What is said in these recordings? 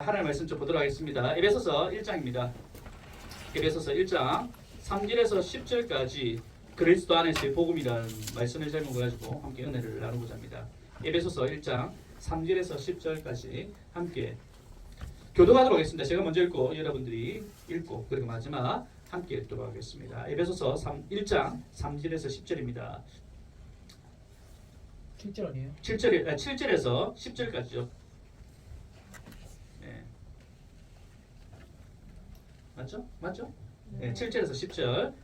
하나님의 말씀 좀 보도록 하겠습니다. 에베소서 1장입니다. 에베소서 1장 3절에서 10절까지 그리스도 안에서의 복음이라는 말씀을 제목을 가지고 함께 은혜를 나누고자 합니다. 에베소서 1장 3절에서 10절까지 함께 교독하도록 하겠습니다. 제가 먼저 읽고 여러분들이 읽고 그리고 마지막 함께 읽도록 하겠습니다. 에베소서 1장 3절에서 10절입니다. 7절 아니에요? 7절에서 10절까지요. 네. 맞죠? 네, 7절에서 10절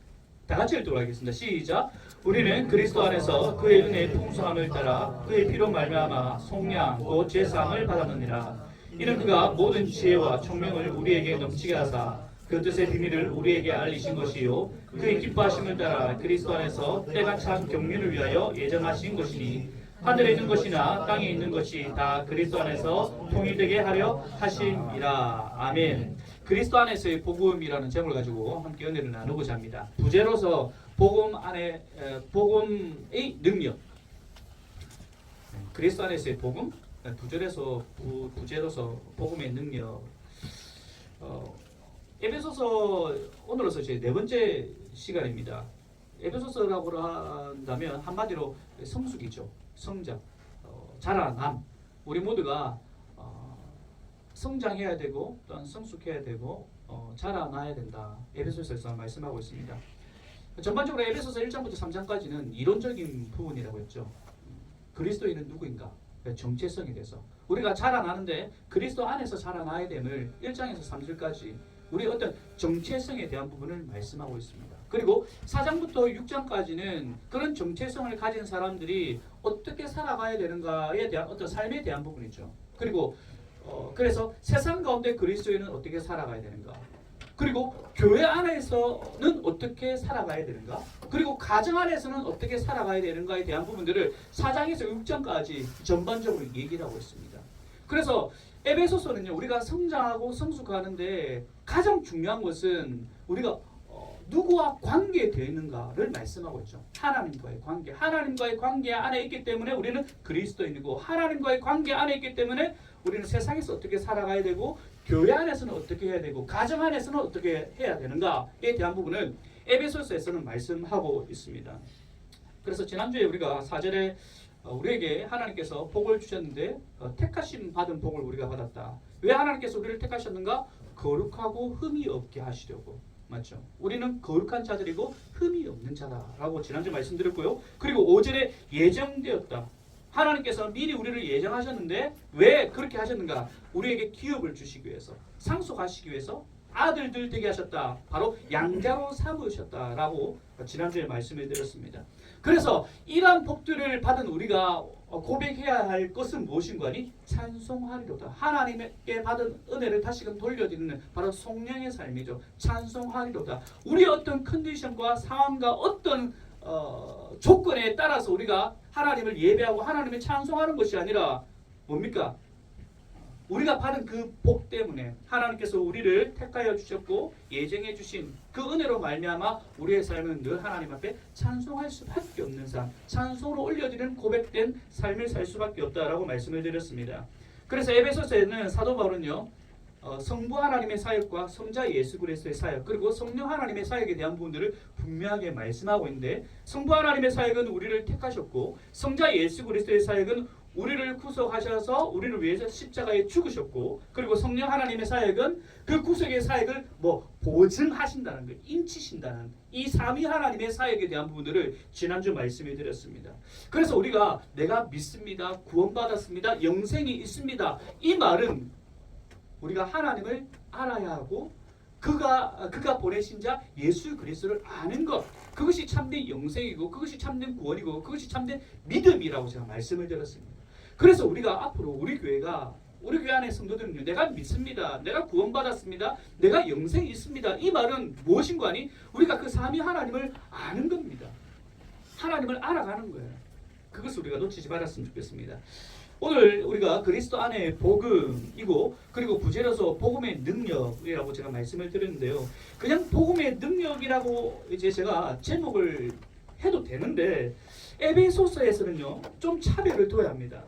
다 같이 읽도록 하겠습니다. 시작. 우리는 그리스도 안에서 그의 은혜의 풍성함을 따라 그의 피로 말미암아 속량 곧 제사함을 받았느니라. 이는 그가 모든 지혜와 총명을 우리에게 넘치게 하사 그 뜻의 비밀을 우리에게 알리신 것이요 그의 기뻐하심을 따라 그리스도 안에서 때가 찬 경륜을 위하여 예정하신 것이니 하늘에 있는 것이나 땅에 있는 것이 다 그리스도 안에서 통일되게 하려 하심이라. 아멘. 그리스도 안에서의 복음이라는 제목을 가지고 함께 은혜를 나누고자 합니다. 부제로서 복음 안에 복음의 능력. 그리스도 안에서의 복음, 부제로서 복음의 능력. 에베소서 오늘로서 제 네 번째 시간입니다. 에베소서라고 한다면 한마디로 성숙이죠. 성장, 자라남. 우리 모두가 성장해야 되고 또한 성숙해야 되고 자라나야 된다. 에베소서에서 말씀하고 있습니다. 전반적으로 에베소서 1장부터 3장까지는 이론적인 부분이라고 했죠. 그리스도인은 누구인가? 정체성에 대해서 우리가 자라나는데 그리스도 안에서 자라나야 됨을 1장에서 3절까지 우리의 어떤 정체성에 대한 부분을 말씀하고 있습니다. 그리고 4장부터 6장까지는 그런 정체성을 가진 사람들이 어떻게 살아가야 되는가에 대한 어떤 삶에 대한 부분이죠. 그리고 그래서 세상 가운데 그리스도인은 어떻게 살아가야 되는가? 그리고 교회 안에서는 어떻게 살아가야 되는가? 그리고 가정 안에서는 어떻게 살아가야 되는가에 대한 부분들을 4장에서 6장까지 전반적으로 얘기를 하고 있습니다. 그래서 에베소서는요, 우리가 성장하고 성숙하는데 가장 중요한 것은 우리가 누구와 관계되어 있는가를 말씀하고 있죠. 하나님과의 관계. 하나님과의 관계 안에 있기 때문에 우리는 그리스도인이고 하나님과의 관계 안에 있기 때문에 우리는 세상에서 어떻게 살아가야 되고 교회 안에서는 어떻게 해야 되고 가정 안에서는 어떻게 해야 되는가에 대한 부분은 에베소서에서는 말씀하고 있습니다. 그래서 지난주에 우리가 4절에 우리에게 하나님께서 복을 주셨는데 택하심 받은 복을 우리가 받았다. 왜 하나님께서 우리를 택하셨는가? 거룩하고 흠이 없게 하시려고. 맞죠? 우리는 거룩한 자들이고 흠이 없는 자다라고 지난주 말씀드렸고요. 그리고 5절에 예정되었다. 하나님께서 미리 우리를 예정하셨는데 왜 그렇게 하셨는가? 우리에게 기업을 주시기 위해서, 상속하시기 위해서 아들들 되게 하셨다. 바로 양자로 삼으셨다라고 지난주에 말씀을 드렸습니다. 그래서 이러한 복들을 받은 우리가 고백해야 할 것은 무엇인가 하니 찬송하리로다. 하나님께 받은 은혜를 다시금 돌려드리는 바로 성령의 삶이죠. 찬송하리로다. 우리의 어떤 컨디션과 상황과 어떤 조건에 따라서 우리가 하나님을 예배하고 하나님을 찬송하는 것이 아니라 뭡니까? 우리가 받은 그 복 때문에 하나님께서 우리를 택하여 주셨고 예정해 주신 그 은혜로 말미암아 우리의 삶은 늘 하나님 앞에 찬송할 수밖에 없는 삶, 찬송으로 올려드리는 고백된 삶을 살 수밖에 없다라고 말씀을 드렸습니다. 그래서 에베소서에는 사도 바울은요, 성부 하나님의 사역과 성자 예수 그리스도의 사역 그리고 성령 하나님의 사역에 대한 부분들을 분명하게 말씀하고 있는데, 성부 하나님의 사역은 우리를 택하셨고 성자 예수 그리스도의 사역은 우리를 구속하셔서 우리를 위해서 십자가에 죽으셨고, 그리고 성령 하나님의 사역은 그 구속의 사역을 보증하신다는 것, 인치신다는 이 삼위 하나님의 사역에 대한 부분들을 지난주 말씀해 드렸습니다. 그래서 우리가 내가 믿습니다, 구원받았습니다, 영생이 있습니다, 이 말은 우리가 하나님을 알아야 하고 그가 보내신 자 예수 그리스도를 아는 것, 그것이 참된 영생이고 그것이 참된 구원이고 그것이 참된 믿음이라고 제가 말씀을 드렸습니다. 그래서 우리가 앞으로 우리 교회 안에 성도들은 내가 믿습니다, 내가 구원받았습니다, 내가 영생이 있습니다, 이 말은 무엇인가 하니 우리가 그 삼위 하나님을 아는 겁니다. 하나님을 알아가는 거예요. 그것을 우리가 놓치지 말았으면 좋겠습니다. 오늘 우리가 그리스도 안에 복음이고 그리고 부제로서 복음의 능력이라고 제가 말씀을 드렸는데요. 그냥 복음의 능력이라고 이제 제가 제목을 해도 되는데 에베소서에서는요, 좀 차별을 둬야 합니다.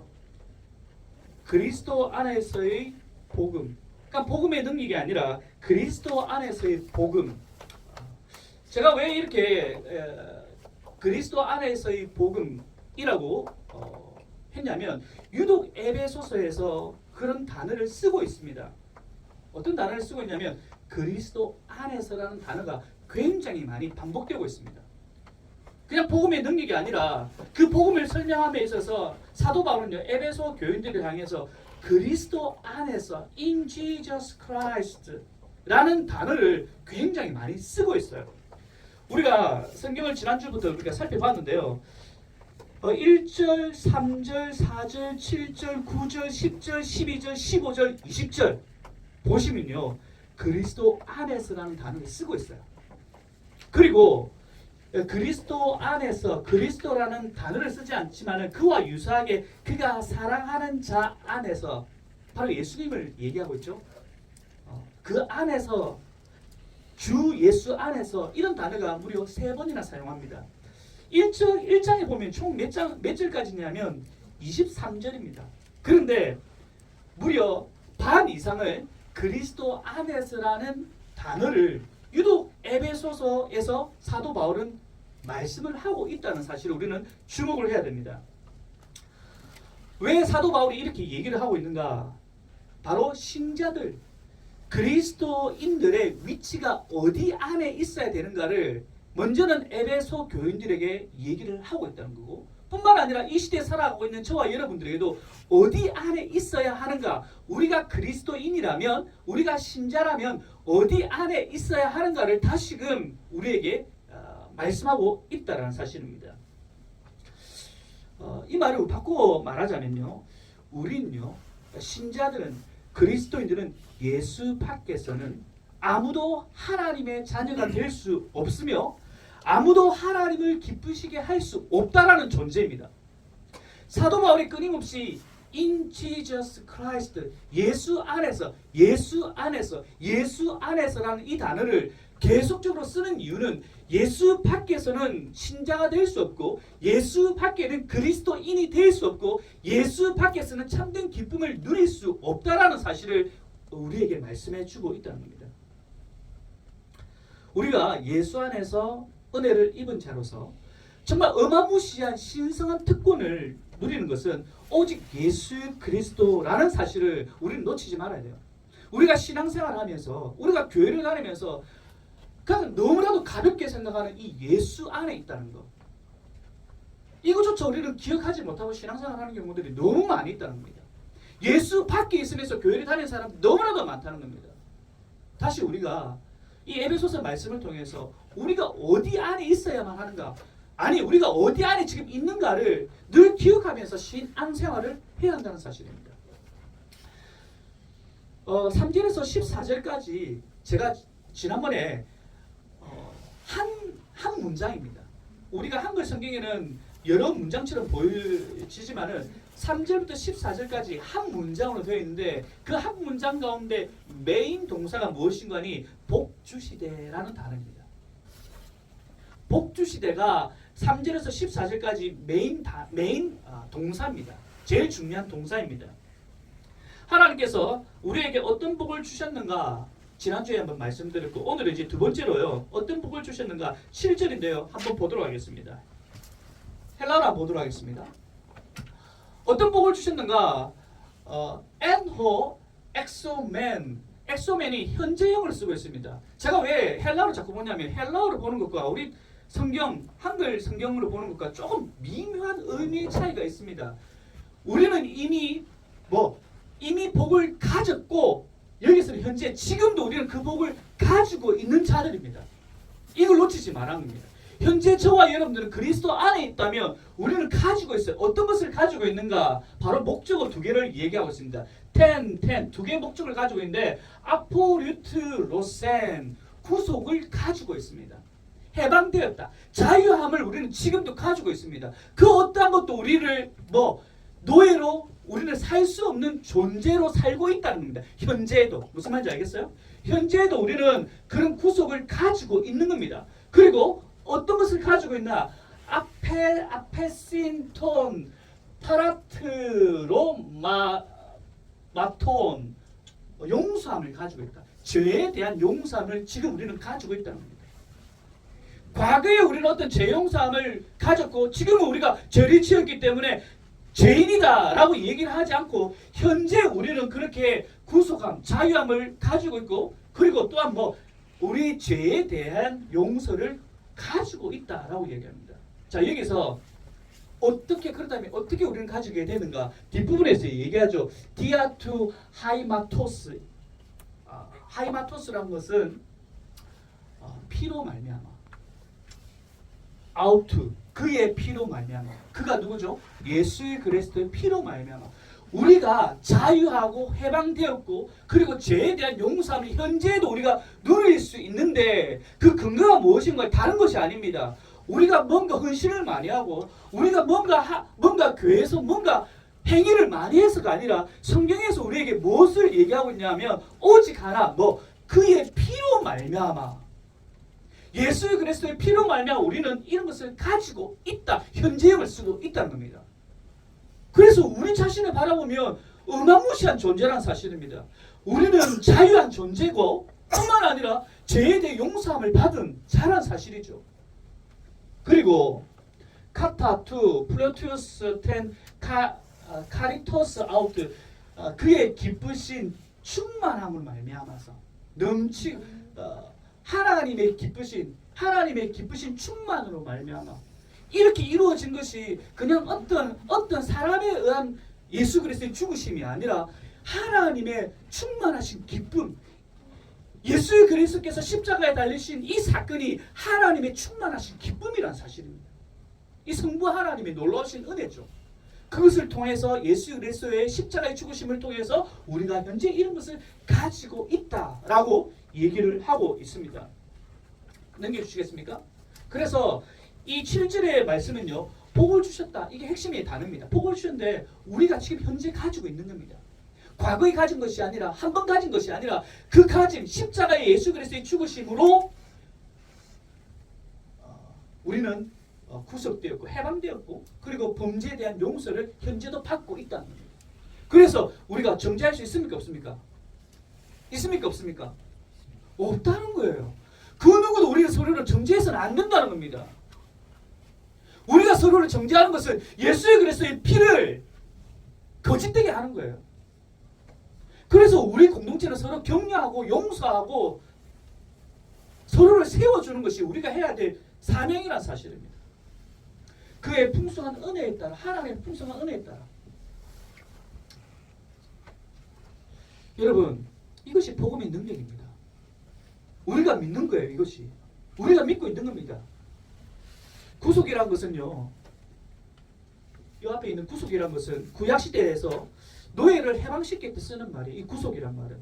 그리스도 안에서의 복음, 그러니까 복음의 능력이 아니라 그리스도 안에서의 복음. 제가 왜 이렇게 그리스도 안에서의 복음이라고 했냐면 유독 에베소서에서 그런 단어를 쓰고 있습니다. 어떤 단어를 쓰고 있냐면 그리스도 안에서라는 단어가 굉장히 많이 반복되고 있습니다. 그냥 복음의 능력이 아니라 그 복음을 설명함에 있어서 사도 바울은요 에베소 교인들을 향해서 그리스도 안에서 in Jesus Christ 라는 단어를 굉장히 많이 쓰고 있어요. 우리가 성경을 지난주부터 우리가 살펴봤는데요. 1절, 3절, 4절, 7절, 9절, 10절, 12절, 15절, 20절 보시면요. 그리스도 안에서라는 단어를 쓰고 있어요. 그리고 그리스도 안에서 그리스도라는 단어를 쓰지 않지만 그와 유사하게 그가 사랑하는 자 안에서 바로 예수님을 얘기하고 있죠. 그 안에서 주 예수 안에서 이런 단어가 무려 3번이나 사용합니다. 1장에 보면 총 몇 절까지냐면 23절입니다. 그런데 무려 반 이상을 그리스도 안에서라는 단어를 유독 에베소서에서 사도 바울은 말씀을 하고 있다는 사실을 우리는 주목을 해야 됩니다. 왜 사도 바울이 이렇게 얘기를 하고 있는가? 바로 신자들, 그리스도인들의 위치가 어디 안에 있어야 되는가를 먼저는 에베소 교인들에게 얘기를 하고 있다는 거고, 뿐만 아니라 이 시대에 살아가고 있는 저와 여러분들에게도 어디 안에 있어야 하는가, 우리가 그리스도인이라면, 우리가 신자라면 어디 안에 있어야 하는가를 다시금 우리에게 말씀하고 있다는 사실입니다. 이 말을 바꾸어 말하자면요, 우리는요, 신자들은, 그리스도인들은 예수 밖에서는 아무도 하나님의 자녀가 될 수 없으며 아무도 하나님을 기쁘시게 할 수 없다라는 존재입니다. 사도 바울이 끊임없이 in Jesus Christ, 예수 안에서라는 이 단어를 계속적으로 쓰는 이유는 예수 밖에서는 신자가 될 수 없고 예수 밖에는 그리스도인이 될 수 없고 예수 밖에서는 참된 기쁨을 누릴 수 없다라는 사실을 우리에게 말씀해 주고 있다는 겁니다. 우리가 예수 안에서 은혜를 입은 자로서 정말 어마무시한 신성한 특권을 누리는 것은 오직 예수 그리스도라는 사실을 우리는 놓치지 말아야 돼요. 우리가 신앙생활을 하면서, 우리가 교회를 다니면서 그냥 너무나도 가볍게 생각하는 이 예수 안에 있다는 것, 이것조차 우리는 기억하지 못하고 신앙생활하는 경우들이 너무 많이 있다는 겁니다. 예수 밖에 있으면서 교회를 다니는 사람이 너무나도 많다는 겁니다. 다시 우리가 이 에베소서 말씀을 통해서 우리가 어디 안에 있어야만 하는가, 아니 우리가 어디 안에 지금 있는가를 늘 기억하면서 신앙생활을 해야 한다는 사실입니다. 3절에서 14절까지 제가 지난번에 한 문장입니다. 우리가 한글 성경에는 여러 문장처럼 보여지지만은 3절부터 14절까지 한 문장으로 되어 있는데 그 한 문장 가운데 메인 동사가 무엇인가 하니 복주시대라는 단어입니다. 복주시대가 3절에서 14절까지 메인 동사입니다. 제일 중요한 동사입니다. 하나님께서 우리에게 어떤 복을 주셨는가 지난주에 한번 말씀드렸고 오늘은 이제 두 번째로요. 어떤 복을 주셨는가 7절인데요. 한번 보도록 하겠습니다. 헬라어로 한번 보도록 하겠습니다. 어떤 복을 주셨는가? 엔호 엑소맨. 엑소맨이 현재형을 쓰고 있습니다. 제가 왜 헬라어를 자꾸 보냐면 헬라어를 보는 것과 우리 성경, 한글 성경으로 보는 것과 조금 미묘한 의미의 차이가 있습니다. 우리는 이미 복을 가졌고 여기서는 현재 지금도 우리는 그 복을 가지고 있는 자들입니다. 이걸 놓치지 말아야 합니다. 현재 저와 여러분들은 그리스도 안에 있다면 우리는 가지고 있어요. 어떤 것을 가지고 있는가? 바로 목적어 두 개를 얘기하고 있습니다. 두 개의 목적을 가지고 있는데 아포류트로센, 구속을 가지고 있습니다. 해방되었다. 자유함을 우리는 지금도 가지고 있습니다. 그 어떠한 것도 우리를 노예로 우리는 살 수 없는 존재로 살고 있다는 겁니다. 현재에도. 무슨 말인지 알겠어요? 현재에도 우리는 그런 구속을 가지고 있는 겁니다. 그리고 어떤 것을 가지고 있나? 아페신톤, 파라트로 마톤, 용서함을 가지고 있다. 죄에 대한 용서함을 지금 우리는 가지고 있다는 겁니다. 과거에 우리는 어떤 죄 용서함을 가졌고 지금은 우리가 죄를 지었기 때문에 죄인이다 라고 얘기를 하지 않고 현재 우리는 그렇게 구속함, 자유함을 가지고 있고 그리고 또한 우리 죄에 대한 용서를 가지고 있다라고 얘기합니다. 자, 여기서 그렇다면 어떻게 우리는 가지게 되는가? 뒷부분에서 얘기하죠. 디아투 하이마토스. 하이마토스라는 것은 피로 말미암아. 아우트, 그의 피로 말미암아. 그가 누구죠? 예수 그리스도의 피로 말미암아. 우리가 자유하고 해방되었고 그리고 죄에 대한 용서함을 현재에도 우리가 누릴 수 있는데 그 근거가 무엇인가? 다른 것이 아닙니다. 우리가 뭔가 헌신을 많이 하고 우리가 뭔가 교회에서 뭔가 행위를 많이 해서가 아니라 성경에서 우리에게 무엇을 얘기하고 있냐면 오직 하나 그의 피로 말미암아. 예수 그리스도의 피로 말미암아 우리는 이런 것을 가지고 있다. 현재형을 쓰고 있다는 겁니다. 그래서 우리 자신을 바라보면 어마무시한 존재라는 사실입니다. 우리는 자유한 존재고 뿐만 아니라 죄에 대해 용서함을 받은 자란 사실이죠. 그리고 카타투 플로투스 텐 카리토스 아우트, 그의 기쁘신 충만함을 말미암아서 하나님의 기쁘신 충만으로 말미암아 이렇게 이루어진 것이 그냥 어떤 사람에 의한 예수 그리스도의 죽으심이 아니라 하나님의 충만하신 기쁨, 예수 그리스도께서 십자가에 달리신 이 사건이 하나님의 충만하신 기쁨이란 사실입니다. 이 성부 하나님의 놀라우신 은혜죠. 그것을 통해서 예수 그리스도의 십자가의 죽으심을 통해서 우리가 현재 이런 것을 가지고 있다라고 얘기를 하고 있습니다. 넘겨주시겠습니까? 그래서 이 7절의 말씀은요, 복을 주셨다. 이게 핵심의 단어입니다. 복을 주셨는데 우리가 지금 현재 가지고 있는 겁니다. 과거에 가진 것이 아니라 한 번 가진 것이 아니라 그 가진 십자가의 예수 그리스도의 죽으심으로 우리는 구속되었고 해방되었고 그리고 범죄에 대한 용서를 현재도 받고 있다는 겁니다. 그래서 우리가 정죄할 수 있습니까? 없습니까? 있습니까? 없습니까? 없다는 거예요. 그 누구도 우리가 서로를 정죄해서는 안 된다는 겁니다. 우리가 서로를 정죄하는 것은 예수 그리스도의 피를 거짓되게 하는 거예요. 그래서 우리 공동체는 서로 격려하고 용서하고 서로를 세워주는 것이 우리가 해야 될 사명이라는 사실입니다. 그의 풍성한 은혜에 따라, 하나님의 풍성한 은혜에 따라. 여러분, 이것이 복음의 능력입니다. 우리가 믿는 거예요. 이것이 우리가 믿고 있는 겁니다. 구속이란 것은요, 이 앞에 있는 구속이란 것은 구약시대에서 노예를 해방시킬 때 쓰는 말이에요. 이 구속이란 말은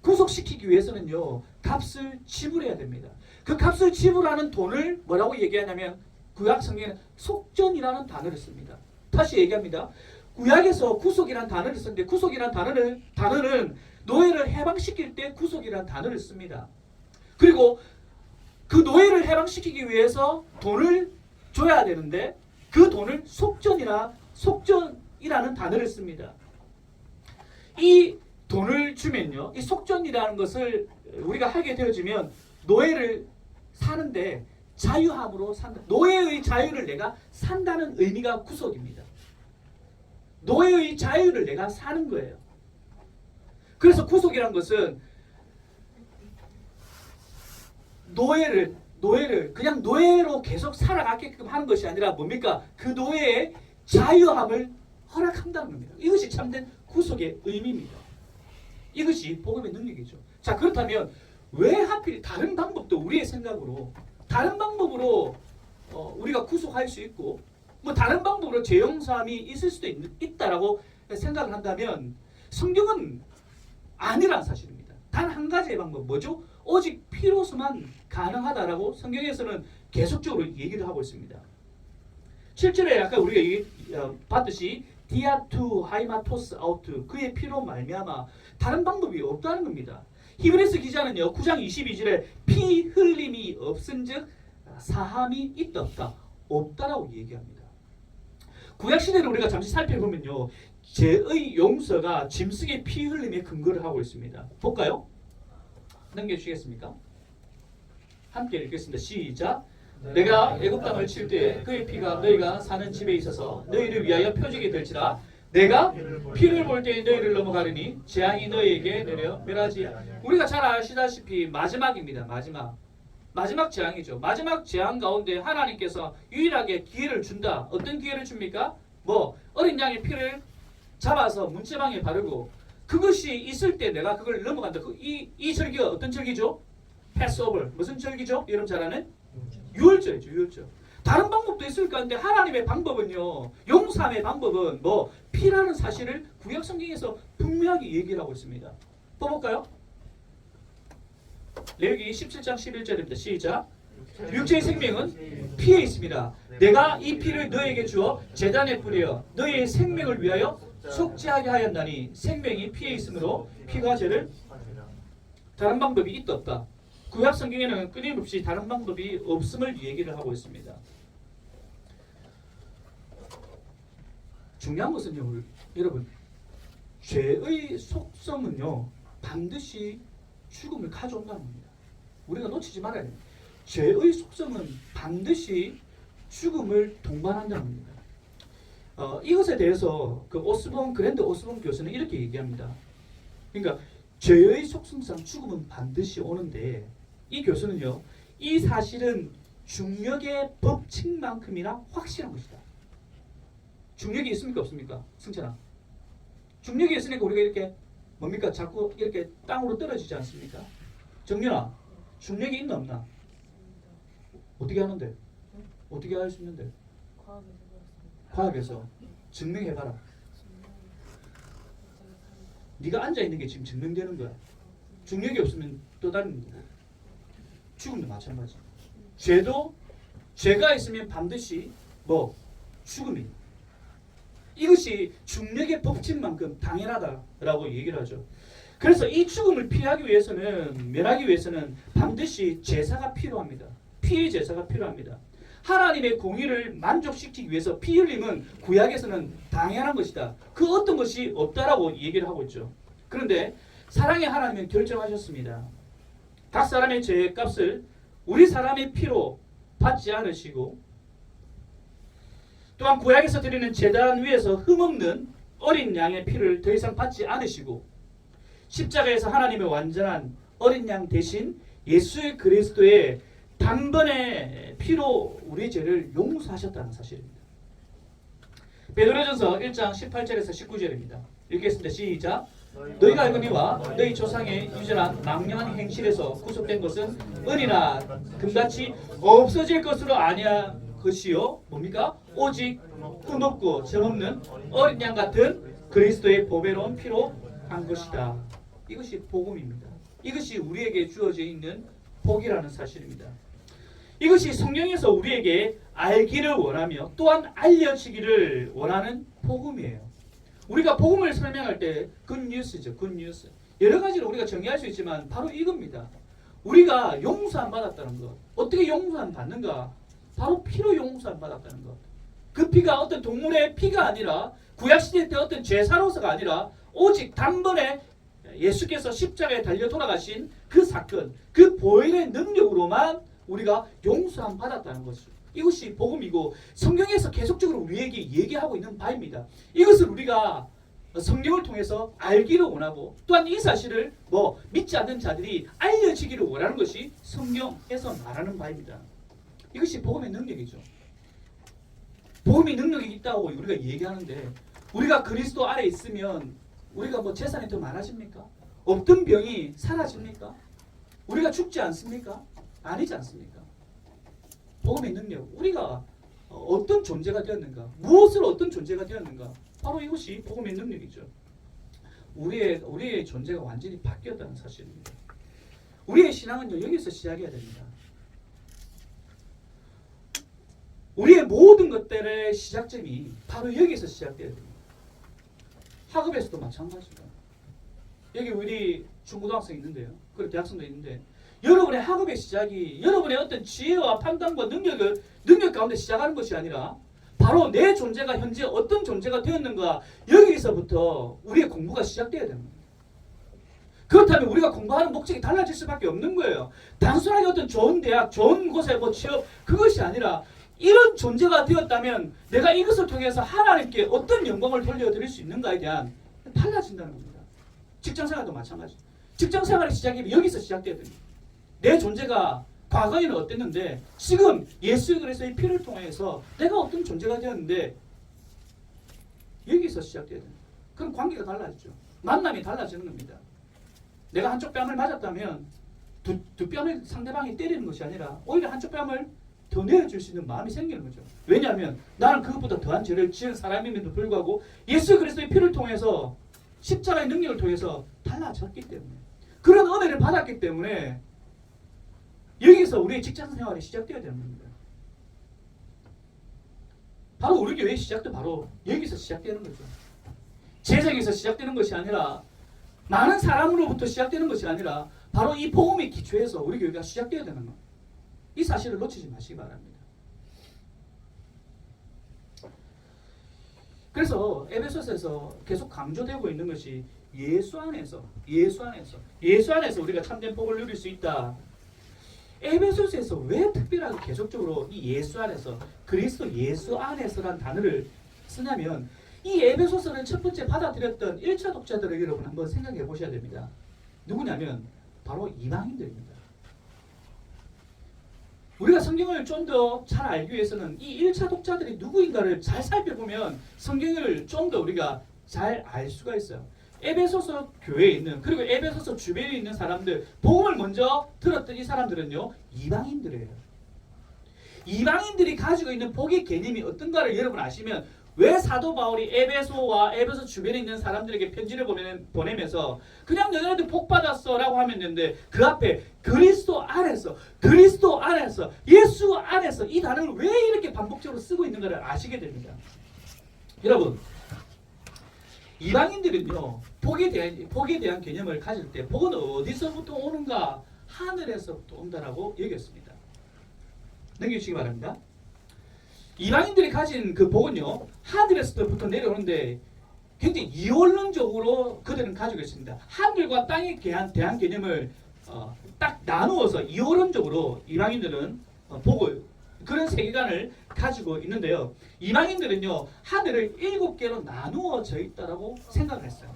구속시키기 위해서는요, 값을 지불해야 됩니다. 그 값을 지불하는 돈을 뭐라고 얘기하냐면 구약 성경에는 속전이라는 단어를 씁니다. 다시 얘기합니다. 구약에서 구속이라는 단어를 쓰는데 구속이라는 단어는 노예를 해방시킬 때 구속이라는 단어를 씁니다. 그리고 그 노예를 해방시키기 위해서 돈을 줘야 되는데 그 돈을 속전이라는 단어를 씁니다. 이 돈을 주면요, 이 속전이라는 것을 우리가 하게 되어지면 노예를 사는데 자유함으로 산다. 노예의 자유를 내가 산다는 의미가 구속입니다. 노예의 자유를 내가 사는 거예요. 그래서 구속이란 것은 노예를 그냥 노예로 계속 살아가게끔 하는 것이 아니라 뭡니까? 그 노예의 자유함을 허락한다는 겁니다. 이것이 참된 구속의 의미입니다. 이것이 복음의 능력이죠. 자, 그렇다면 왜 하필 다른 방법도 우리의 생각으로 다른 방법으로 우리가 구속할 수 있고 다른 방법으로 죄 용서함이 있을 수도 있다라고 생각을 한다면 성경은 아니라는 사실입니다. 단 한 가지의 방법 뭐죠? 오직 피로서만 가능하다라고 성경에서는 계속적으로 얘기를 하고 있습니다. 7절에 아까 우리가 봤듯이 디아투 하이마토스 아우트, 그의 피로 말미암아 다른 방법이 없다는 겁니다. 히브리서 기자는요 9장 22절에 피 흘림이 없은즉 사함이 있다 없다라고 얘기합니다. 구약 시대를 우리가 잠시 살펴보면요, 죄의 용서가 짐승의 피 흘림에 근거를 하고 있습니다. 볼까요? 넘겨주시겠습니까? 함께 읽겠습니다. 시작. 내가 애굽 땅을 칠 때에 그의 피가 너희가 사는 집에 있어서 너희를 위하여 표적이 될지라. 내가 피를 볼 때에 너희를 넘어가리니 재앙이 너희에게 내려 멸하지. 우리가 잘 아시다시피 마지막입니다. 마지막 재앙이죠. 마지막 재앙 가운데 하나님께서 유일하게 기회를 준다. 어떤 기회를 줍니까? 어린 양의 피를 잡아서 문제방에 바르고 그것이 있을 때 내가 그걸 넘어간다. 이 절기가 어떤 절기죠? 패스오버. 무슨 절기죠? 여러분 잘 아는? 유월절이죠. 유월절. 다른 방법도 있을 건데 하나님의 방법은요. 용서함의 방법은 피라는 사실을 구약 성경에서 분명하게 얘기를 하고 있습니다. 뽑을까요? 레위기 17장 11절입니다. 시작. 육체의 생명은 피에 있습니다. 내가 이 피를 너에게 주어 제단에 뿌려 너의 생명을 위하여 속죄하게 하였나니 생명이 피에 있으므로 피가 죄를. 다른 방법이 있다 없다. 구약 성경에는 끊임없이 다른 방법이 없음을 얘기를 하고 있습니다. 중요한 것은요, 여러분, 죄의 속성은요 반드시 죽음을 가져온다는 겁니다. 우리가 놓치지 말아야 됩니다. 죄의 속성은 반드시 죽음을 동반한다는 겁니다. 이것에 대해서 그랜드 오스본 교수는 이렇게 얘기합니다. 그러니까 죄의 속성상 죽음은 반드시 오는데 이 교수는요, 이 사실은 중력의 법칙만큼이나 확실한 것이다. 중력이 있습니까 없습니까? 승찬아. 중력이 있으니까 우리가 이렇게 뭡니까? 자꾸 이렇게 땅으로 떨어지지 않습니까? 정윤아, 중력이 있나 없나? 어떻게 하는데? 어떻게 할 수 있는데? 과학에서 증명해봐라. 네가 앉아있는 게 지금 증명되는 거야. 중력이 없으면 또 다른 거고 죽음도 마찬가지. 죄가 있으면 반드시 죽음이. 이것이 중력의 법칙만큼 당연하다라고 얘기를 하죠. 그래서 이 죽음을 피하기 위해서는, 면하기 위해서는 반드시 제사가 필요합니다. 피의 제사가 필요합니다. 하나님의 공의를 만족시키기 위해서 피 흘림은 구약에서는 당연한 것이다. 그 어떤 것이 없다라고 얘기를 하고 있죠. 그런데 사랑의 하나님은 결정하셨습니다. 각 사람의 죄의 값을 우리 사람의 피로 받지 않으시고, 또한 구약에서 드리는 제단 위에서 흠없는 어린 양의 피를 더 이상 받지 않으시고, 십자가에서 하나님의 완전한 어린 양 대신 예수 그리스도의 단번의 피로 우리의 죄를 용서하셨다는 사실입니다. 베드로전서 1장 18절에서 19절입니다. 읽겠습니다. 시작. 너희가 알거니와 너희 조상의 유전한 망령한 행실에서 구속된 것은 은이나 금같이 없어질 것으로 아니야 것이요 뭡니까? 오직 흠없고 점없는 어린 양 같은 그리스도의 보배로운 피로 한 것이다. 이것이 복음입니다. 이것이 우리에게 주어져 있는 복이라는 사실입니다. 이것이 성경에서 우리에게 알기를 원하며 또한 알려지기를 원하는 복음이에요. 우리가 복음을 설명할 때 굿뉴스죠. 굿뉴스. 여러 가지로 우리가 정의할 수 있지만 바로 이겁니다. 우리가 용서함 받았다는 것. 어떻게 용서함 받는가? 바로 피로 용서함 받았다는 것. 그 피가 어떤 동물의 피가 아니라 구약시대 때 어떤 제사로서가 아니라 오직 단번에 예수께서 십자가에 달려 돌아가신 그 사건, 그 보혈의 능력으로만 우리가 용서함 받았다는 것이죠. 이것이 복음이고 성경에서 계속적으로 우리에게 얘기하고 있는 바입니다. 이것을 우리가 성경을 통해서 알기를 원하고 또한 이 사실을 믿지 않는 자들이 알려지기를 원하는 것이 성경에서 말하는 바입니다. 이것이 복음의 능력이죠. 복음이 능력이 있다고 우리가 얘기하는데 우리가 그리스도 아래 있으면 우리가 재산이 더 많아집니까? 없던 병이 사라집니까? 우리가 죽지 않습니까? 아니지 않습니까? 복음의 능력, 우리가 어떤 존재가 되었는가? 무엇을 어떤 존재가 되었는가? 바로 이것이 복음의 능력이죠. 우리의 존재가 완전히 바뀌었다는 사실입니다. 우리의 신앙은요, 여기서 시작해야 됩니다. 우리의 모든 것들의 시작점이 바로 여기서 시작돼야 됩니다. 학업에서도 마찬가지입니다. 여기 우리 중고등학생 있는데요. 그리고 대학생도 있는데 여러분의 학업의 시작이 여러분의 어떤 지혜와 판단과 능력 가운데 시작하는 것이 아니라 바로 내 존재가 현재 어떤 존재가 되었는가, 여기서부터 우리의 공부가 시작돼야 되는 거예요. 그렇다면 우리가 공부하는 목적이 달라질 수밖에 없는 거예요. 단순하게 어떤 좋은 대학, 좋은 곳에 뭐 취업, 그것이 아니라 이런 존재가 되었다면 내가 이것을 통해서 하나님께 어떤 영광을 돌려드릴 수 있는가에 대한 달라진다는 겁니다. 직장생활도 마찬가지. 직장생활의 시작이 여기서 시작돼야 됩니다. 내 존재가 과거에는 어땠는데 지금 예수 그리스도의 피를 통해서 내가 어떤 존재가 되었는데 여기서 시작돼야 됩니다. 그럼 관계가 달라지죠. 만남이 달라지는 겁니다. 내가 한쪽 뺨을 맞았다면 두 뺨을 상대방이 때리는 것이 아니라 오히려 한쪽 뺨을 더 내어줄 수 있는 마음이 생기는 거죠. 왜냐하면 나는 그것보다 더한 죄를 지은 사람임에도 불구하고 예수 그리스도의 피를 통해서 십자가의 능력을 통해서 달라졌기 때문에, 그런 은혜를 받았기 때문에 여기서 우리의 직장 생활이 시작되어야 되는 겁니다. 바로 우리 교회의 시작도 바로 여기서 시작되는 거죠. 재정에서 시작되는 것이 아니라, 많은 사람으로부터 시작되는 것이 아니라 바로 이 복음의 기초에서 우리 교회가 시작되어야 되는 것. 이 사실을 놓치지 마시기 바랍니다. 그래서 에베소서에서 계속 강조되고 있는 것이 예수 안에서 우리가 참된 복을 누릴 수 있다. 에베소서에서 왜 특별하게 계속적으로 이 예수 안에서, 그리스도 예수 안에서란 단어를 쓰냐면, 이 에베소서를 첫 번째 받아들였던 1차 독자들을 여러분 한번 생각해 보셔야 됩니다. 누구냐면 바로 이방인들입니다. 우리가 성경을 좀 더 잘 알기 위해서는 이 1차 독자들이 누구인가를 잘 살펴보면 성경을 좀 더 우리가 잘 알 수가 있어요. 에베소서 교회에 있는, 그리고 에베소서 주변에 있는 사람들, 복음을 먼저 들었던 이 사람들은요, 이방인들이에요. 이방인들이 가지고 있는 복의 개념이 어떤가를 여러분 아시면, 왜 사도 바울이 에베소와 에베소 주변에 있는 사람들에게 편지를 보내면서 그냥 너네들 복 받았어 라고 하면 되는데, 그 앞에 그리스도 안에서 예수 안에서 이 단어를 왜 이렇게 반복적으로 쓰고 있는가를 아시게 됩니다. 여러분, 이방인들은요, 복에 대한 개념을 가질 때 복은 어디서부터 오는가? 하늘에서부터 온다라고 여겼습니다. 넘겨주시기 바랍니다. 이방인들이 가진 그 복은요, 하늘에서부터 내려오는데 굉장히 이원론적으로 그들은 가지고 있습니다. 하늘과 땅에 대한 개념을 딱 나누어서 이원론적으로 이방인들은 복을, 그런 세계관을 가지고 있는데요. 이방인들은요, 하늘을 7개로 나누어져 있다라고 생각을 했어요.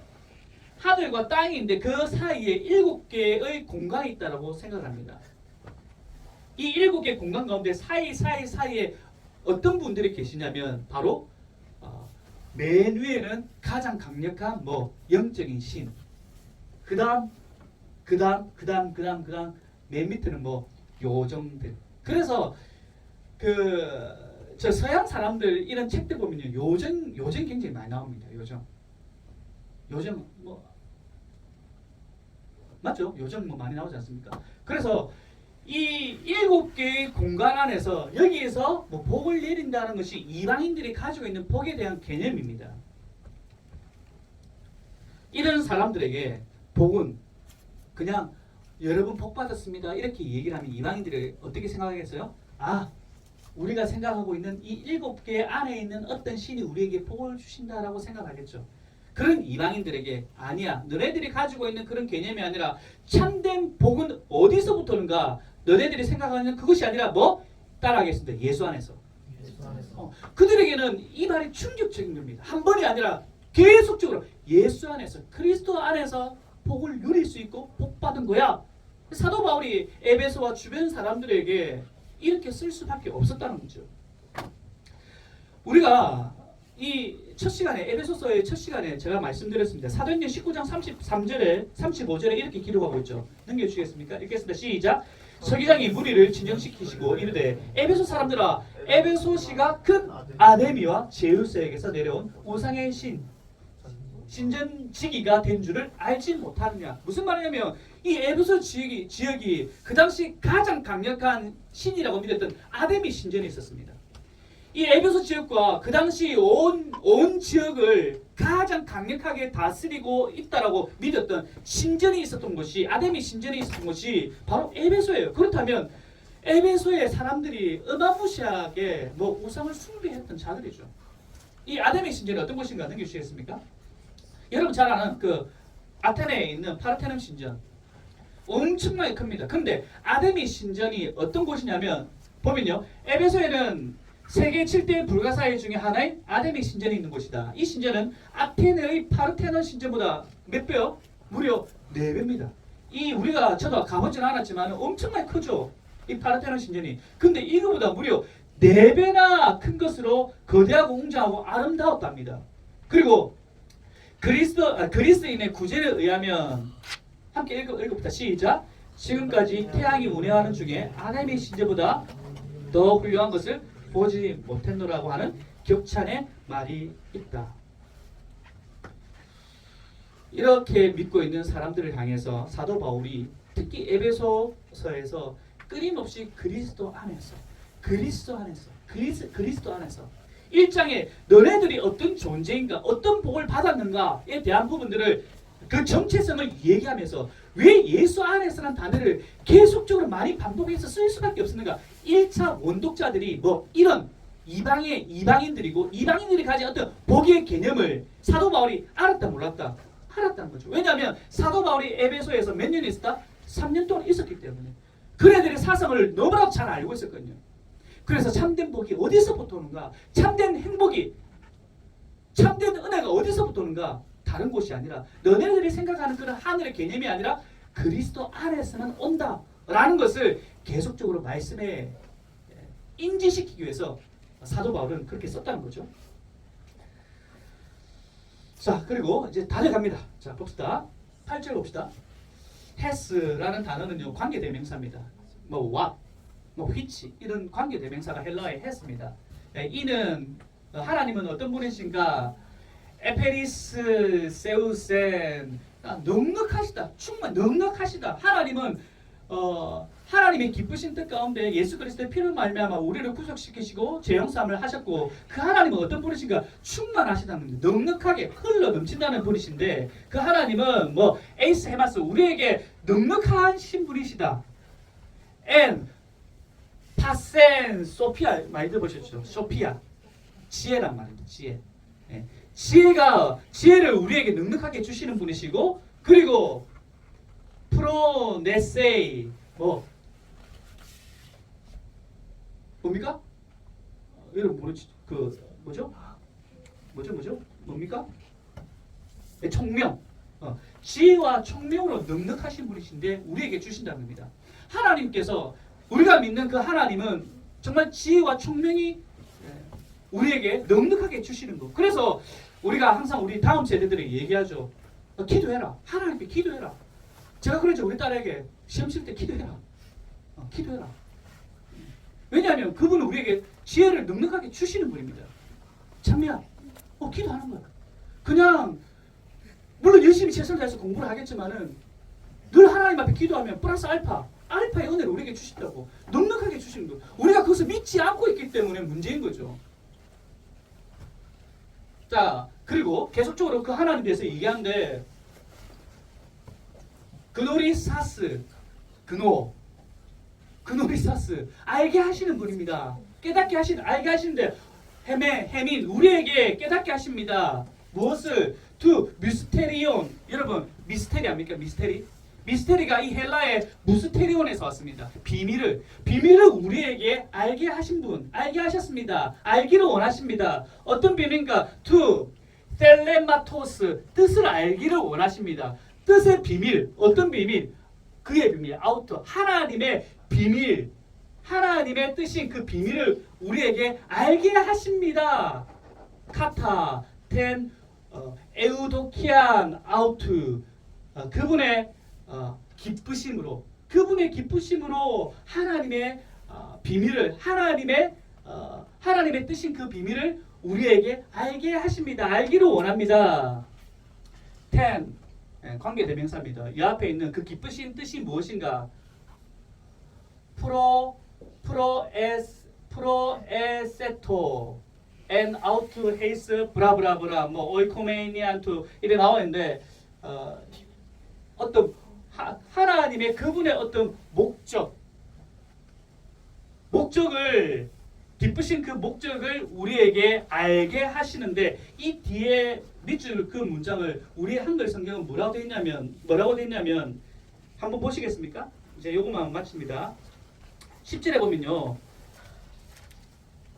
하늘과 땅인데 그 사이에 7개의 공간이 있다라고 생각을 합니다. 이 7개 공간 가운데 사이에 어떤 분들이 계시냐면 바로 맨 위에는 가장 강력한 영적인 신, 그 다음 맨 밑에는 요정들. 그래서 저 서양 사람들 이런 책들 보면요, 요정 굉장히 많이 나옵니다. 요정 맞죠? 요정 많이 나오지 않습니까? 그래서 이 7개의 공간 안에서 여기에서 복을 내린다는 것이 이방인들이 가지고 있는 복에 대한 개념입니다. 이런 사람들에게 복은 그냥 여러분 복 받았습니다 이렇게 얘기를 하면 이방인들이 어떻게 생각하겠어요? 아, 우리가 생각하고 있는 이 7개 안에 있는 어떤 신이 우리에게 복을 주신다라고 생각하겠죠. 그런 이방인들에게 아니야, 너네들이 가지고 있는 그런 개념이 아니라 참된 복은 어디서부터 오는가? 너네들이 생각하는 그것이 아니라 따라하겠습니다. 예수 안에서. 그들에게는 이 말이 충격적인 겁니다. 한 번이 아니라 계속적으로 예수 안에서, 그리스도 안에서 복을 누릴 수 있고 복 받은 거야. 사도 바울이 에베소와 주변 사람들에게 이렇게 쓸 수밖에 없었다는 거죠. 우리가 이 첫 시간에, 에베소서의 첫 시간에 제가 말씀드렸습니다. 사도행전 19장 33절에 35절에 이렇게 기록하고 있죠. 넘겨주시겠습니까? 읽겠습니다. 시작. 서기장이 무리를 진정시키시고 이르되, 에베소 사람들아, 에베소시가 큰 아데미와 제우스에게서 내려온 우상의 신전지기가 된 줄을 알지 못하느냐. 무슨 말이냐면 이 에베소 지역이 그 당시 가장 강력한 신이라고 믿었던 아데미 신전이 있었습니다. 이 에베소 지역과 그 당시 온 지역을 가장 강력하게 다스리고 있다라고 믿었던 신전이 있었던 곳이, 아데미 신전이 있었던 곳이 바로 에베소예요. 그렇다면 에베소의 사람들이 어마무시하게 뭐 우상을 숭배했던 자들이죠. 이 아담의 신전이 어떤 곳인가 넘겨주시겠습니까? 여러분 잘 아는 그 아테네에 있는 파르테논 신전 엄청나게 큽니다. 근데 아데미 신전이 어떤 곳이냐면 보면요. 에베소에는 세계 7대 불가사의 중에 하나인 아데미 신전이 있는 곳이다. 이 신전은 아테네의 파르테논 신전보다 몇 배요? 무려 4배입니다. 이 우리가 저도 가보지는 않았지만 엄청나게 크죠. 이 파르테논 신전이. 근데 이거보다 무려 4배나 큰 것으로 거대하고 웅장하고 아름다웠답니다. 그리고 그리스인의 구절에 의하면 함께 읽어봅시다. 시작. 지금까지 태양이 운행하는 중에 아데미 신전보다 더 훌륭한 것을 보지 못했노라고 하는 격찬의 말이 있다. 이렇게 믿고 있는 사람들을 향해서 사도 바울이 특히 에베소서에서 끊임없이 그리스도 안에서 1장에 너네들이 어떤 존재인가 어떤 복을 받았는가에 대한 부분들을 그 정체성을 얘기하면서 왜 예수 안에서라는 단어를 계속적으로 많이 반복해서 쓸 수밖에 없었는가. 1차 원독자들이 뭐 이런 이방인들이고 이방인들이 가진 어떤 복의 개념을 사도 바울이 알았다 몰랐다? 알았다는 거죠. 왜냐하면 사도 바울이 에베소에서 몇 년 있었다? 3년 동안 있었기 때문에 그네들의 사상을 너무나도 잘 알고 있었거든요. 그래서 참된 복이 어디서부터 오는가? 참된 행복이 참된 은혜가 어디서부터 오는가? 다른 곳이 아니라 너네들이 생각하는 그런 하늘의 개념이 아니라 그리스도 안에서는 온다라는 것을 계속적으로 말씀에 인지시키기 위해서 사도 바울은 그렇게 썼다는 거죠. 자, 그리고 이제 달려갑니다. 자, 봅시다. 8절 봅시다. 헤스라는 단어는요, 관계대명사입니다. 뭐 what, 뭐 which 이런 관계대명사가 헬라어의 헤스입니다. 이는 하나님은 어떤 분이신가? 에페리스 세우센 넉넉하시다. 충만 넉넉하시다. 하나님은 하나님의 기쁘신 뜻 가운데 예수 그리스도의 피를 말미암아 우리를 구속시키시고 죄 용서함을 하셨고 그 하나님은 어떤 분이신가? 충만하시다는 넉넉하게 흘러 넘친다는 분이신데 그 하나님은 뭐 에이스 헤마스 우리에게 넉넉하신 분이시다. 엔 파센 소피아 많이 들어보셨죠? 소피아 지혜란 말입니다. 지혜. 네. 지혜를 우리에게 넉넉하게 주시는 분이시고 그리고 프로네세이 뭡니까? 여러분 모르지 뭐죠? 뭡니까? 네, 총명. 지혜와 총명으로 넉넉하신 분이신데 우리에게 주신다는 겁니다. 하나님께서 우리가 믿는 그 하나님은 정말 지혜와 총명이 우리에게 넉넉하게 주시는 거. 그래서 우리가 항상 우리 다음 세대들이 얘기하죠. 기도해라. 하나님께 기도해라. 제가 그러죠. 우리 딸에게 시험 칠 때 기도해라. 기도해라. 왜냐하면 그분은 우리에게 지혜를 넉넉하게 주시는 분입니다. 참미야. 기도하는 거야. 그냥 물론 열심히 최선을 다해서 공부를 하겠지만은 늘 하나님 앞에 기도하면 플러스 알파의 은혜를 우리에게 주신다고. 넉넉하게 주시는 거. 우리가 그것을 믿지 않고 있기 때문에 문제인 거죠. 자, 그리고 계속적으로 그 하나님에 대해서 얘기하는데 그노리사스 알게 하시는 분입니다. 깨닫게 하시는 알게 하시는데 해민 우리에게 깨닫게 하십니다. 무엇을? to 미스테리온. 여러분 미스테리 압니까? 미스테리가 이 헬라의 무스테리온에서 왔습니다. 비밀을 우리에게 알게 하신 분, 알게 하셨습니다. 알기를 원하십니다. 어떤 비밀인가? to 텔레마토스 뜻을 알기를 원하십니다. 뜻의 비밀, 어떤 비밀? 그의 비밀, 아우터 하나님의 비밀, 하나님의 뜻인 그 비밀을 우리에게 알게 하십니다. 카타 텐 에우도키안 아우트 그분의 기쁘심으로 하나님의 비밀을 하나님의 뜻인 그 비밀을 우리에게 알게 하십니다. 알기를 원합니다. 10 관계대명사입니다. 이 앞에 있는 그 기쁘신 뜻이 무엇인가? 프로에세토 엔 아우트 헤이스 브라브라브라 뭐 오이코메니안투 이래 나오는데 어떤 하나님의 그분의 어떤 목적 목적을 기쁘신 그 목적을 우리에게 알게 하시는데 이 뒤에 밑줄 그 문장을 우리의 한글 성경은 뭐라고 되어 있냐면 한번 보시겠습니까? 이제 요것만 마칩니다. 10절에 보면요.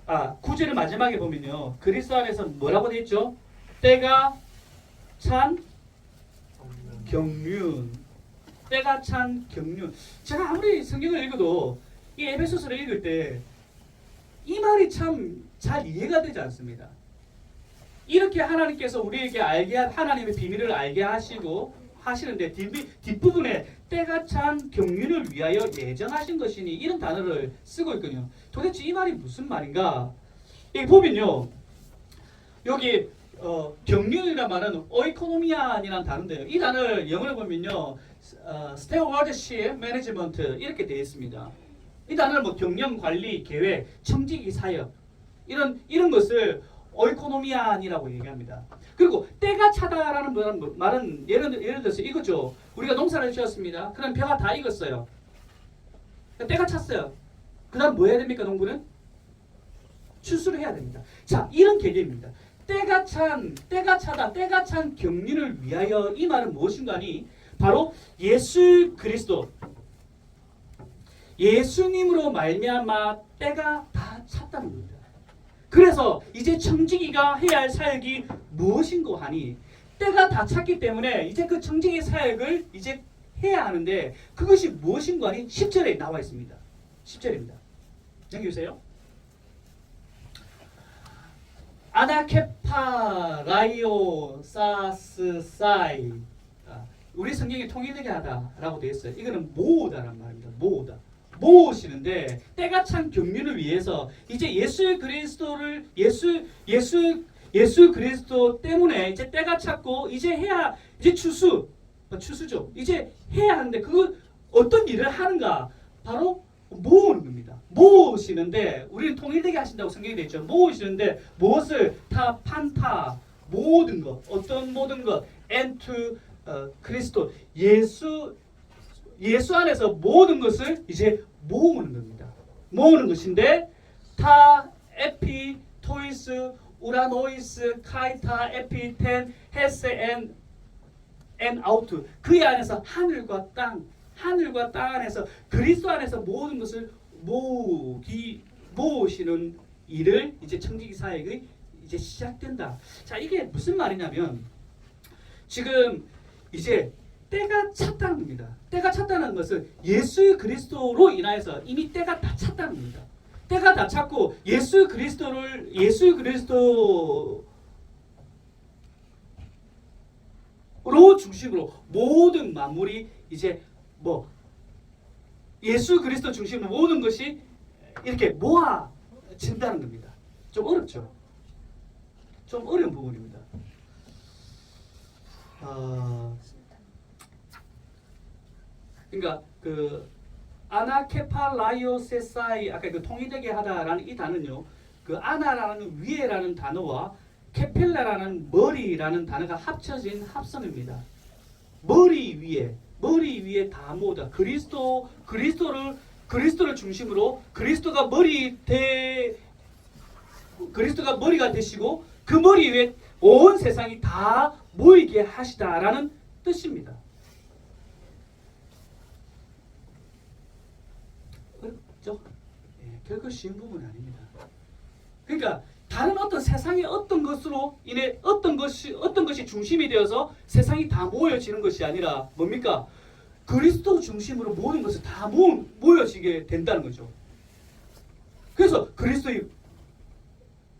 9절의 마지막에 보면요. 그리스도 안에서 뭐라고 되어 있죠? 때가 찬 경륜. 때가 찬 경륜. 제가 아무리 성경을 읽어도 이 에베소서를 읽을 때 이 말이 참 잘 이해가 되지 않습니다. 이렇게 하나님께서 우리에게 하나님의 비밀을 알게 하시는데 뒷부분에 때가 찬 경륜을 위하여 예정하신 것이니 이런 단어를 쓰고 있거든요. 도대체 이 말이 무슨 말인가? 여기 보면요. 여기 경륜이란 말은 오이코노미안이라는 단어인데요. 이 단어를 영어로 보면요. 스테워드십 매니지먼트 이렇게 되어 있습니다. 이 단어는 뭐 경영, 관리, 계획, 청지기, 사역 이런 것을 오이코노미안이라고 얘기합니다. 그리고 때가 차다라는 말은 예를 들어서 이거죠. 우리가 농사를 지었습니다. 그럼 벼가 다 익었어요. 때가 찼어요. 그 다음 뭐 해야 됩니까? 농부는? 추수를 해야 됩니다. 자, 이런 개념입니다. 때가 차다, 때가 찬 경륜을 위하여 이 말은 무엇인가 하니 바로 예수 그리스도 예수님으로 말미암아 때가 다 찼다는 겁니다. 그래서 이제 청지기가 해야 할 사역이 무엇인고 하니 때가 다 찼기 때문에 이제 그 청지기 사역을 이제 해야 하는데 그것이 무엇인고 하니 10절에 나와 있습니다. 10절입니다. 여기 보세요. 아나케파 라이오 사스 사이 우리 성경이 통일되게 하다라고 되어 있어요. 이거는 모으다란 말입니다. 모으시는데 때가 찬 경륜을 위해서 이제 예수 그리스도 때문에 이제 때가 찼고 이제 추수죠. 이제 해야 하는데 그거 어떤 일을 하는가? 바로 모으는 겁니다. 모으시는데 우리는 통일되게 하신다고 성경이 되어 있죠. 모으시는데 무엇을 판타 모든 것 어떤 모든 것 and 그리스도 예수 안에서 모든 것을 이제 모으는 겁니다. 모으는 것인데 타, 에피, 토이스, 우라노이스, 카이타, 에피, 텐, 헤세, 앤 아우트 그 안에서 하늘과 땅 안에서 그리스도 안에서 모든 것을 모으시는 일을 이제 청지기 사역이 이제 시작된다. 자, 이게 무슨 말이냐면 지금 이제 때가 찼다는 겁니다. 때가 찼다는 것은 예수 그리스도로 인하여서 이미 때가 다 찼다는 겁니다. 때가 다 찼고 예수 그리스도로 중심으로 모든 만물이 이제 예수 그리스도 중심으로 모든 것이 이렇게 모아진다는 겁니다. 좀 어렵죠? 좀 어려운 부분입니다. 그러니까 그 아나케팔라이오세사이 아까 그 통일되게 하다라는 이 단어는요. 그 아나라는 위에라는 단어와 케펠라라는 머리라는 단어가 합쳐진 합성입니다. 머리 위에 다 모으다. 그리스도를 중심으로 그리스도가 머리가 되시고 그 머리 위에 온 세상이 다 모이게 하시다라는 뜻입니다. 어렵죠? 결코 쉬운 부분은 아닙니다. 그러니까 다른 어떤 세상의 어떤 것으로 인해 어떤 것이 중심이 되어서 세상이 다 모여지는 것이 아니라 뭡니까? 그리스도 중심으로 모든 것을 다 모여지게 된다는 거죠. 그래서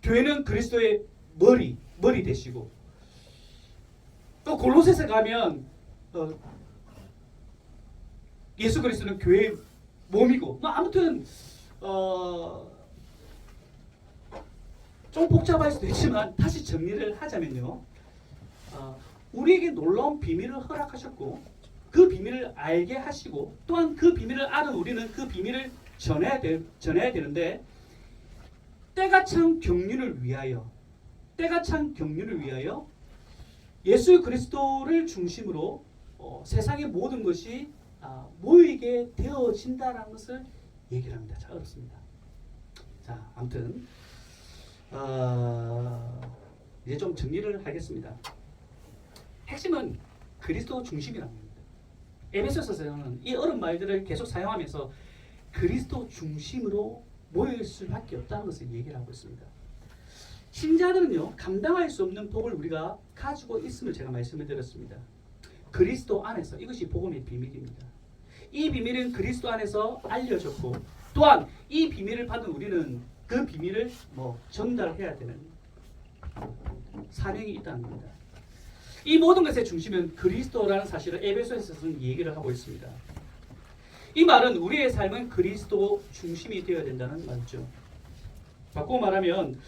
교회는 그리스도의 머리 되시고 또 골로새서 가면 예수 그리스도는 교회의 몸이고 아무튼 좀 복잡할 수도 있지만 다시 정리를 하자면요. 우리에게 놀라운 비밀을 허락하셨고 그 비밀을 알게 하시고 또한 그 비밀을 아는 우리는 그 비밀을 전해야 되는데 때가 찬 경륜을 위하여 예수 그리스도를 중심으로 세상의 모든 것이 모이게 되어진다는 것을 얘기를 합니다. 잘 어렵습니다. 자, 아무튼 이제 좀 정리를 하겠습니다. 핵심은 그리스도 중심이라는 겁니다. 에베소서에서는 이 어려운 말들을 계속 사용하면서 그리스도 중심으로 모일 수밖에 없다는 것을 얘기를 하고 있습니다. 신자들은요, 감당할 수 없는 복을 우리가 가지고 있음을 제가 말씀을 드렸습니다. 그리스도 안에서, 이것이 복음의 비밀입니다. 이 비밀은 그리스도 안에서 알려졌고, 또한 이 비밀을 받은 우리는 그 비밀을 전달해야 되는 사명이 있다는 겁니다. 이 모든 것의 중심은 그리스도라는 사실을 에베소서에서는 얘기를 하고 있습니다. 이 말은 우리의 삶은 그리스도 중심이 되어야 된다는 말이죠. 바꾸어 말하면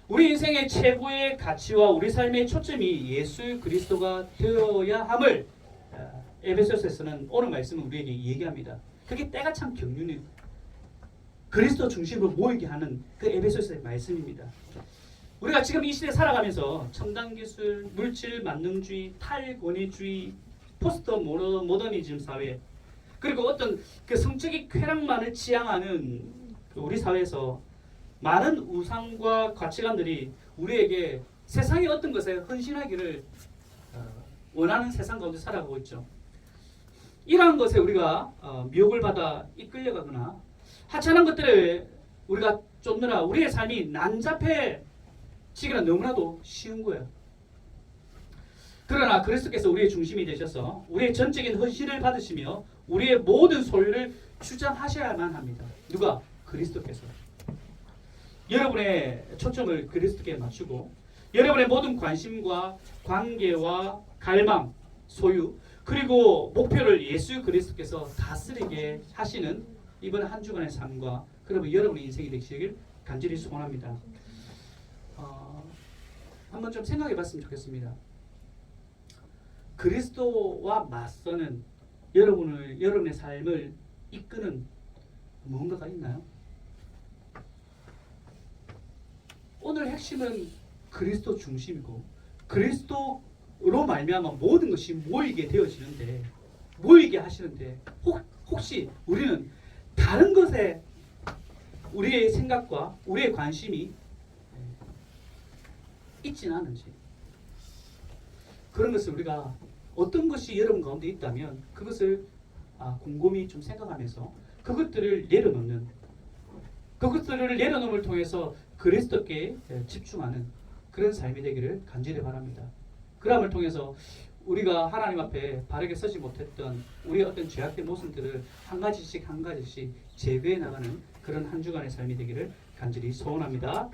우리 인생의 최고의 가치와 우리 삶의 초점이 예수 그리스도가 되어야 함을 에베소서에서는 오늘 말씀은 우리에게 얘기합니다. 그게 때가 참 경륜이 그리스도 중심으로 모이게 하는 그 에베소서의 말씀입니다. 우리가 지금 이 시대에 살아가면서 첨단 기술, 물질 만능주의, 탈권위주의, 포스트 모더니즘 사회, 그리고 어떤 그 성적인 쾌락만을 지향하는 우리 사회에서 많은 우상과 가치관들이 우리에게 세상의 어떤 것에 헌신하기를 원하는 세상 가운데 살아가고 있죠. 이러한 것에 우리가 미혹을 받아 이끌려가거나 하찮은 것들을 우리가 쫓느라 우리의 삶이 난잡해지기는 너무나도 쉬운 거예요. 그러나 그리스도께서 우리의 중심이 되셔서 우리의 전적인 헌신을 받으시며 우리의 모든 소유를 주장하셔야만 합니다. 누가? 그리스도께서. 여러분의 초점을 그리스도께 맞추고 여러분의 모든 관심과 관계와 갈망, 소유, 그리고 목표를 예수 그리스도께서 다스리게 하시는 이번 한 주간의 삶과 그러면 여러분의 인생이 되시길 간절히 소원합니다. 한번 좀 생각해 봤으면 좋겠습니다. 그리스도와 맞서는 여러분의 삶을 이끄는 무언가가 있나요? 오늘 핵심은 그리스도 중심이고 그리스도로 말미암아 모든 것이 모이게 하시는데 혹시 우리는 다른 것에 우리의 생각과 우리의 관심이 있지는 않은지, 그런 것을 우리가 어떤 것이 여러분 가운데 있다면 그것을 곰곰이 좀 생각하면서 그것들을 내려놓음을 통해서 그리스도께 집중하는 그런 삶이 되기를 간절히 바랍니다. 그럼을 통해서 우리가 하나님 앞에 바르게 서지 못했던 우리의 어떤 죄악된 모습들을 한 가지씩 제거해 나가는 그런 한 주간의 삶이 되기를 간절히 소원합니다.